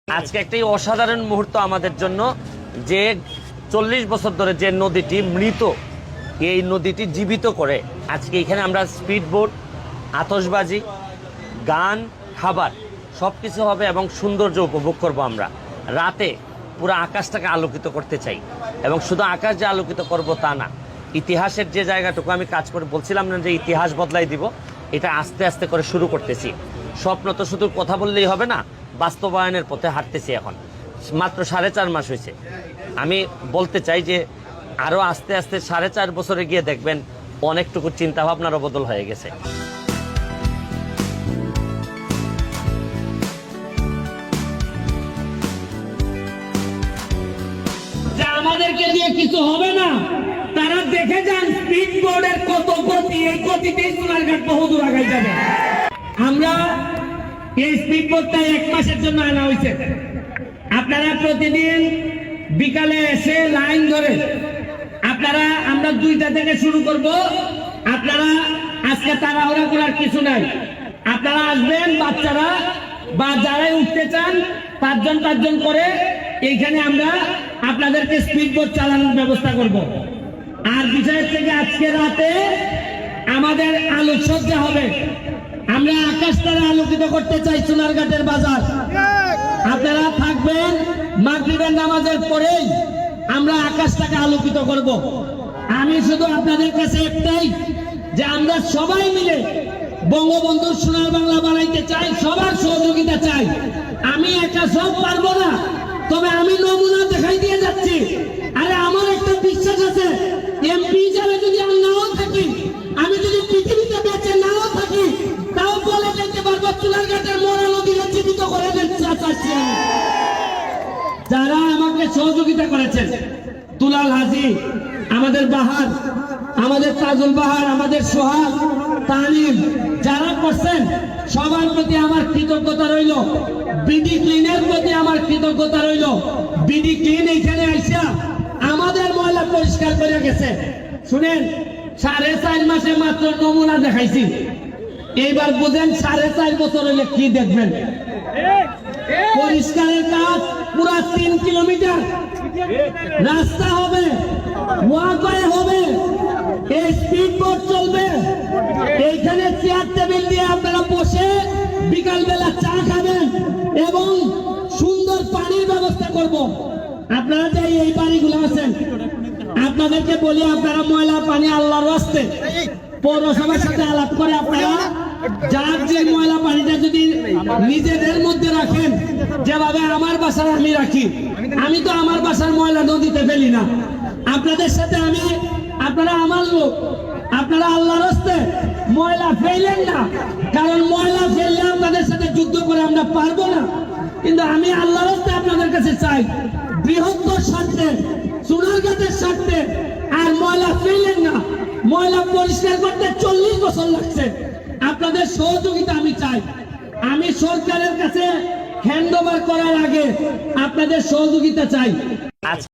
আজকে একটি অসাধারণ মুহূর্ত আমাদের জন্য যে 40 বছর ধরে যে নদীটি মৃত, এই নদীটি জীবিত করে আজকে এখানে আমরা স্পিড বোট, আতশবাজি, গান, খাবার সব কিছু হবে এবং সৌন্দর্য উপভোগ করব। আমরা রাতে পুরো আকাশটাকে আলোকিত করতে চাই এবং শুধু আকাশ যে আলোকিত করব তা না, ইতিহাসের যে জায়গাটুকু আমি কাজ করে বলছিলাম না যে ইতিহাস বদলাই দিব, এটা আস্তে আস্তে করে শুরু করতেছি। স্বপ্ন তো শুধু কথা বললেই হবে না, বাস্তবায়নের পথে হাঁটতেছি। এখন মাত্র 4.5 মাস হয়েছে। আমি বলতে চাই যে আরও আস্তে আস্তে 4.5 বছরে গিয়ে দেখবেন অনেকটুকু চিন্তাভাবনারও বদল হয়ে গেছে। আমাদেরকে দিয়ে কিছু হবে না, তারা দেখে যান স্পিড বোর্ডের কত গতি, এই গতিতেই সোনারঘাট বহুদূর আগায় যাবে। আমরা এই স্পিড বোর্ডটা 1 মাসের জন্য আনা হয়েছে। আপনারা প্রতিদিন বিকালে এসে লাইন ধরে আমরা 2টা থেকে শুরু করব। আপনারা আজকে তাড়াহুড়া করার কিছু নাই। আপনারা আসবেন, বাচ্চারা বা যারাই উঠতে চান 5 জন করে এইখানে আমরা আপনাদেরকে স্পিড বোট চালানোর ব্যবস্থা করব। আর বিষয় থেকে আজকে রাতে আমাদের আলোকসজ্জা হবে। আমরা আকাশটাকে আলোকিত করতে চাই সোনারঘাটের বাজার। আপনারা থাকবেন, মাগরিবের নামাজের পরেই আমরা আকাশটাকে আলোকিত করব। আমি শুধু আপনাদের কাছে একটাই, যে আমরা সবাই মিলে বঙ্গবন্ধুর সোনার বাংলা বানাইতে চাই, সবার সহযোগিতা চাই। আমি একা সব পারবো না, তবে আমি নমুনা দেখাই দিয়ে যাচ্ছি। আরে আমার একটা বিশ্বাস আছে, এমপি হিসাবে যদি আমি নাও থাকি, আমি যদি পৃথিবীতে বেঁচে নাও থাকি, তাও বলে যেতে পারবো সোনারঘাটের মরা নদীকে জীবিত করে চাচ্ছি। যারা আমাকে সহযোগিতা করেছেন, দুলাল হাজি, আমাদের বাহার, আমাদের তাজুল বাহার, আমাদের সোহাগ, তানিম, যারা করছেন সবার প্রতি আমার কৃতজ্ঞতা রইল। বিডি ক্লিনের প্রতি আমার কৃতজ্ঞতা রইল। বিডি ক্লিন এখানে আইসা আমাদের ময়লা পরিষ্কার করে গেছে। শুনেন, 4.5 মাসে মাত্র নমুনা দেখাইছি। এইবার বুঝেন 4.5 বছর হলে কি দেখবেন। পরিষ্কারের কাজ পুরা 3 কিলোমিটার রাস্তা হবে, ওয়াকওয়ে হবে, এই স্পিড বোট চলবে। এইখানে চেয়ার টেবিল দিয়ে আপনারা বসে বিকাল বেলা চা খাবেন এবং সুন্দর পানির ব্যবস্থা করব। আপনারা যে এই পানিগুলো আছেন, আপনাদেরকে বলি, আপনারা ময়লা পানি আল্লাহর রাস্তে পৌরসভার সাথে আলাপ করে আপনারা যার যে ময়লা পানিটা যদি নিজেদের মধ্যে রাখেন, যেভাবে আমার বাসায় আমি রাখি, আমি তো আমার বাসার ময়লা নদীতে ফেলি না। আপনাদের সাথে আপনারা আমার লোক, আপনারা আল্লাহর রাস্তে ময়লা ফেলেন না, কারণ ময়লা ফেললে আপনাদের সাথে যুদ্ধ করে আমরা পারবো না। কিন্তু আমি আল্লাহর রাস্তে আপনাদের কাছে চাই, বৃহত্তর স্বার্থে, সোনারঘাটের স্বার্থে আর ময়লা ফেলেন না। ময়লা পরিষ্কার করতে 40 বছর লাগছে, আপনাদের সহযোগিতা আমি চাই। আমি সরকারের কাছে হ্যান্ড ওভার করার আগে আপনাদের সহযোগিতা চাই।